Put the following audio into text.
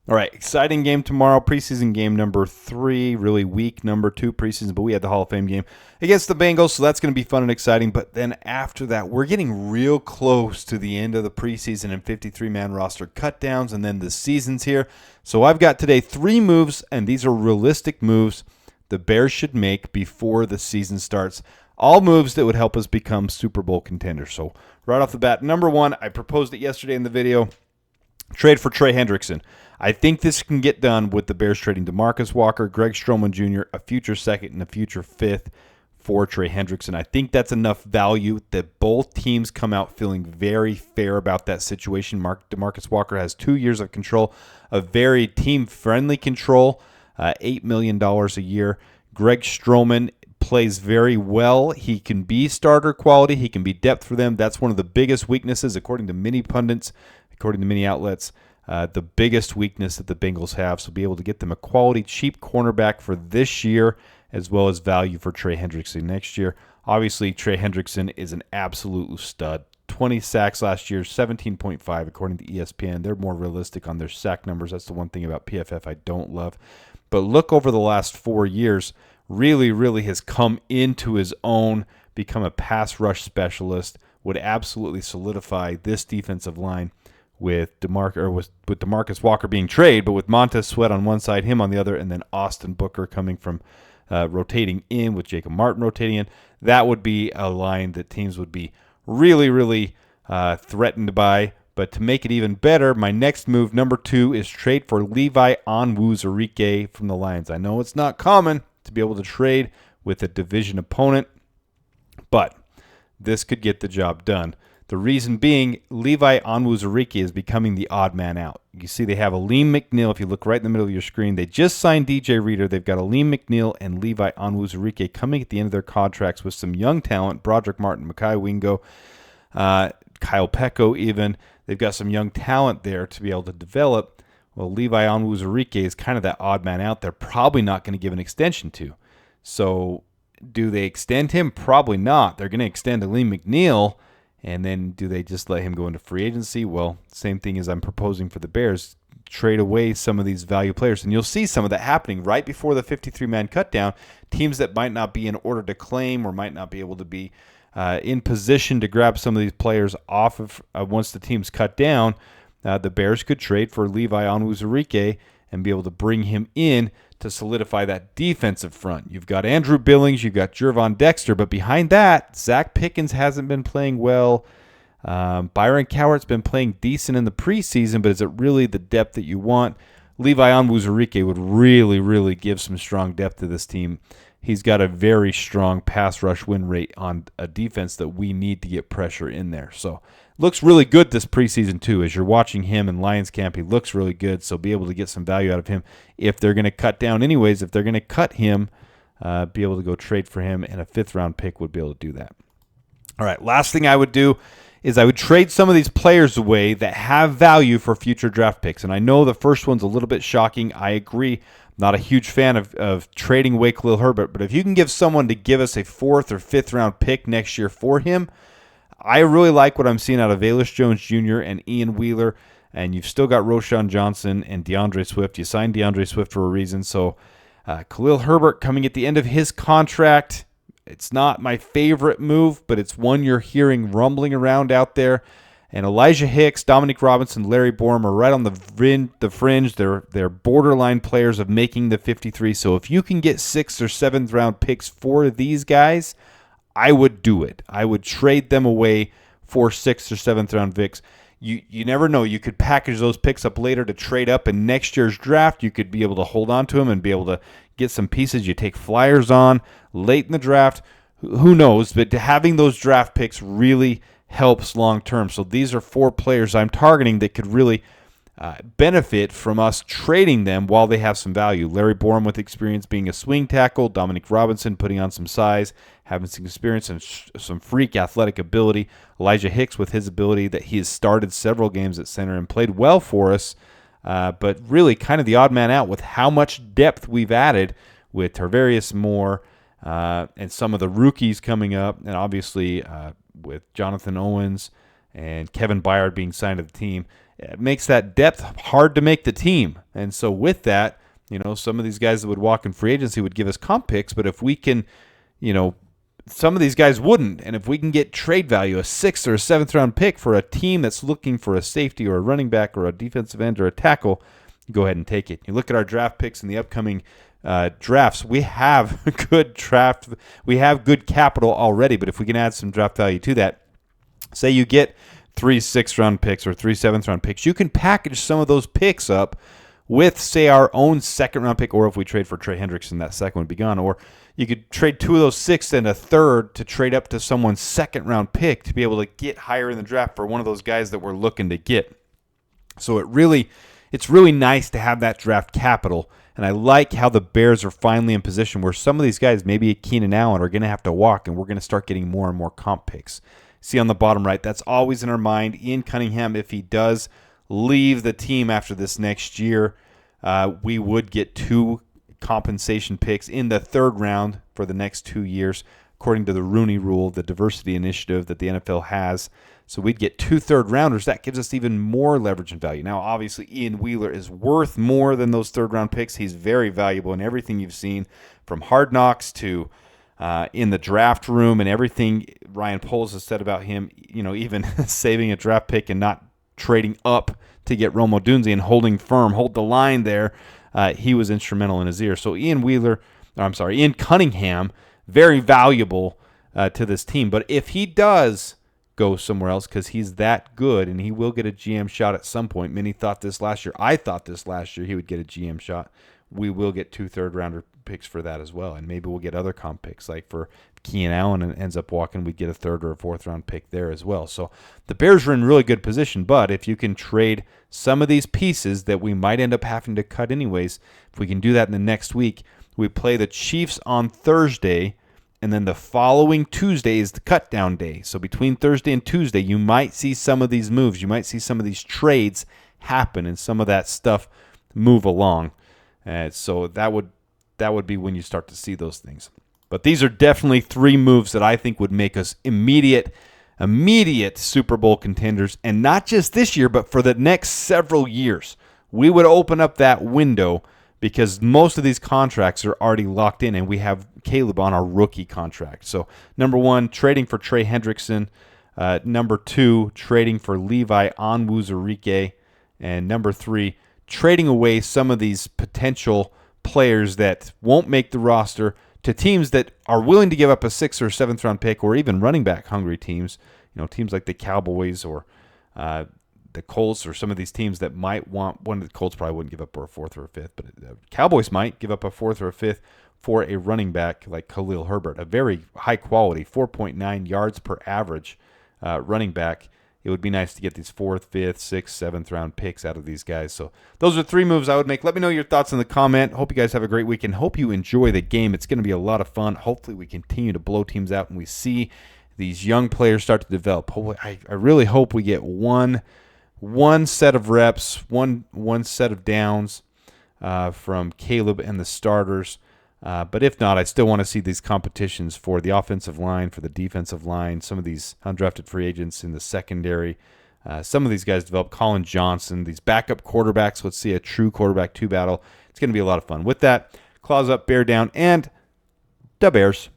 All right, exciting game tomorrow. Preseason game number 3, really week number 2 preseason, but we had the Hall of Fame game against the Bengals, so that's going to be fun and exciting. But then after that, we're getting real close to the end of the preseason and 53-man roster cutdowns, and then the season's here. So I've got today 3 moves, and these are realistic moves the Bears should make before the season starts. All moves that would help us become Super Bowl contenders. So right off the bat, number 1, I proposed it yesterday in the video, trade for Trey Hendrickson. I think this can get done with the Bears trading DeMarcus Walker, Greg Stroman Jr., a future second and a future fifth for Trey Hendrickson. I think that's enough value that both teams come out feeling very fair about that situation. DeMarcus Walker has 2 years of control, a very team-friendly control, $8 million a year. Greg Stroman plays very well. He can be starter quality. He can be depth for them. That's one of the biggest weaknesses, according to many pundits, according to many outlets. The biggest weakness that the Bengals have, so be able to get them a quality, cheap cornerback for this year, as well as value for Trey Hendrickson next year. Obviously, Trey Hendrickson is an absolute stud. 20 sacks last year, 17.5 according to ESPN. They're more realistic on their sack numbers. That's the one thing about PFF I don't love. But look over the last 4 years, really has come into his own, become a pass rush specialist, would absolutely solidify this defensive line with DeMarcus Walker being traded, but with Montez Sweat on one side, him on the other, and then Austin Booker coming from rotating in with Jacob Martin rotating in. That would be a line that teams would be really threatened by. But to make it even better, my next move, number 2, is trade for Levi Onwuzurike from the Lions. I know it's not common to be able to trade with a division opponent, but this could get the job done. The reason being, Levi Onwuzurike is becoming the odd man out. You see they have Aleem McNeil. If you look right in the middle of your screen, they just signed DJ Reader. They've got Aleem McNeil and Levi Onwuzurike coming at the end of their contracts with some young talent, Broderick Martin, Mekhi Wingo, Kyle Pecco even. They've got some young talent there to be able to develop. Well, Levi Onwuzurike is kind of that odd man out they're probably not going to give an extension to. So do they extend him? Probably not. They're going to extend Aleem McNeil. And then do they just let him go into free agency? Well, same thing as I'm proposing for the Bears. Trade away some of these value players. And you'll see some of that happening right before the 53-man cutdown. Teams that might not be in order to claim or might not be able to be in position to grab some of these players off of once the team's cut down, the Bears could trade for Levi Onwuzurike and be able to bring him in to solidify that defensive front. You've got Andrew Billings, you've got Jervon Dexter, but behind that, Zach Pickens hasn't been playing well. Byron Cowart's been playing decent in the preseason, but is it really the depth that you want? Levi Onwuzurike would really give some strong depth to this team. He's got a very strong pass rush win rate on a defense that we need to get pressure in there. So looks really good this preseason too. As you're watching him in Lions camp, he looks really good. So be able to get some value out of him. If they're going to cut down anyways, if they're going to cut him, be able to go trade for him, and a 5th-round pick would be able to do that. All right, last thing I would do is I would trade some of these players away that have value for future draft picks. And I know the first one's a little bit shocking. I agree. Not a huge fan of trading away Khalil Herbert, but if you can give someone to give us a 4th or 5th-round pick next year for him, I really like what I'm seeing out of Velus Jones Jr. and Ian Wheeler, and you've still got Roschon Johnson and DeAndre Swift. You signed DeAndre Swift for a reason, so Khalil Herbert coming at the end of his contract, it's not my favorite move, but it's one you're hearing rumbling around out there. And Elijah Hicks, Dominic Robinson, Larry Borom are right on the fringe. They're borderline players of making the 53. So if you can get 6th or 7th round picks for these guys, I would do it. I would trade them away for 6th or 7th round picks. You never know. You could package those picks up later to trade up in next year's draft. You could be able to hold on to them and be able to get some pieces you take flyers on late in the draft. Who knows? But having those draft picks really helps long term. So these are 4 players I'm targeting that could really benefit from us trading them while they have some value. Larry Borom with experience being a swing tackle, Dominic Robinson putting on some size, having some experience and some freak athletic ability. Elijah Hicks with his ability that he has started several games at center and played well for us, but really kind of the odd man out with how much depth we've added with Tarvarius Moore and some of the rookies coming up, and obviously with Jonathan Owens and Kevin Byard being signed to the team. it makes that depth hard to make the team. And so with that, some of these guys that would walk in free agency would give us comp picks, but if we can, some of these guys wouldn't. And if we can get trade value, a 6th or a 7th round pick for a team that's looking for a safety or a running back or a defensive end or a tackle, go ahead and take it. You look at our draft picks in the upcoming drafts, we have good capital already, but if we can add some draft value to that, say you get 3 6th round picks or 3 7th round picks, you can package some of those picks up with, say, our own 2nd round pick, or if we trade for Trey Hendrickson, that second would be gone, or you could trade 2 of those 6th and a 3rd to trade up to someone's 2nd round pick to be able to get higher in the draft for one of those guys that we're looking to get. So it's really nice to have that draft capital, and I like how the Bears are finally in position where some of these guys, maybe Keenan Allen, are going to have to walk, and we're going to start getting more and more comp picks. See on the bottom right, that's always in our mind. Ian Cunningham, if he does leave the team after this next year, we would get 2 compensation picks in the 3rd round for the next 2 years, according to the Rooney Rule, the diversity initiative that the NFL has. So we'd get 2 3rd-rounders. That gives us even more leverage and value. Now, obviously, Ian Wheeler is worth more than those 3rd-round picks. He's very valuable in everything you've seen, from Hard Knocks to in the draft room, and everything Ryan Poles has said about him, even saving a draft pick and not trading up to get Rome Odunze and holding firm, hold the line there. He was instrumental in his ear. So Ian Cunningham, very valuable to this team. But if he does go somewhere else, because he's that good, and he will get a GM shot at some point. Many thought this last year. I thought this last year he would get a GM shot. We will get 2 3rd-rounder picks for that as well, and maybe we'll get other comp picks. Like for Keenan Allen and ends up walking, we'd get a 3rd or a 4th-round pick there as well. So the Bears are in really good position, but if you can trade some of these pieces that we might end up having to cut anyways, if we can do that in the next week, we play the Chiefs on Thursday, and then the following Tuesday is the cutdown day. So between Thursday and Tuesday, you might see some of these moves. You might see some of these trades happen and some of that stuff move along. So that would be when you start to see those things. But these are definitely 3 moves that I think would make us immediate Super Bowl contenders. And not just this year, but for the next several years. We would open up that window because most of these contracts are already locked in, and we have Caleb on our rookie contract. So, number 1, trading for Trey Hendrickson. Number 2, trading for Levi Onwuzurike. And number 3, trading away some of these potential players that won't make the roster to teams that are willing to give up a 6th or 7th round pick, or even running back hungry teams. Teams like the Cowboys or the Colts, or some of these teams that might want one. Of the Colts probably wouldn't give up a 4th or a 5th, but Cowboys might give up a 4th or a 5th for a running back like Khalil Herbert, a very high quality 4.9 yards per average running back. It would be nice to get these 4th, 5th, 6th, 7th round picks out of these guys. So those are 3 moves I would make. Let me know your thoughts in the comment. Hope you guys have a great weekend. Hope you enjoy the game. It's going to be a lot of fun. Hopefully we continue to blow teams out and we see these young players start to develop. I really hope we get one set of reps, one set of downs from Caleb and the starters. But if not, I still want to see these competitions for the offensive line, for the defensive line, some of these undrafted free agents in the secondary. Some of these guys develop. Colin Johnson, these backup quarterbacks. Let's see a true quarterback 2 battle. It's going to be a lot of fun. With that, claws up, bear down, and dabears.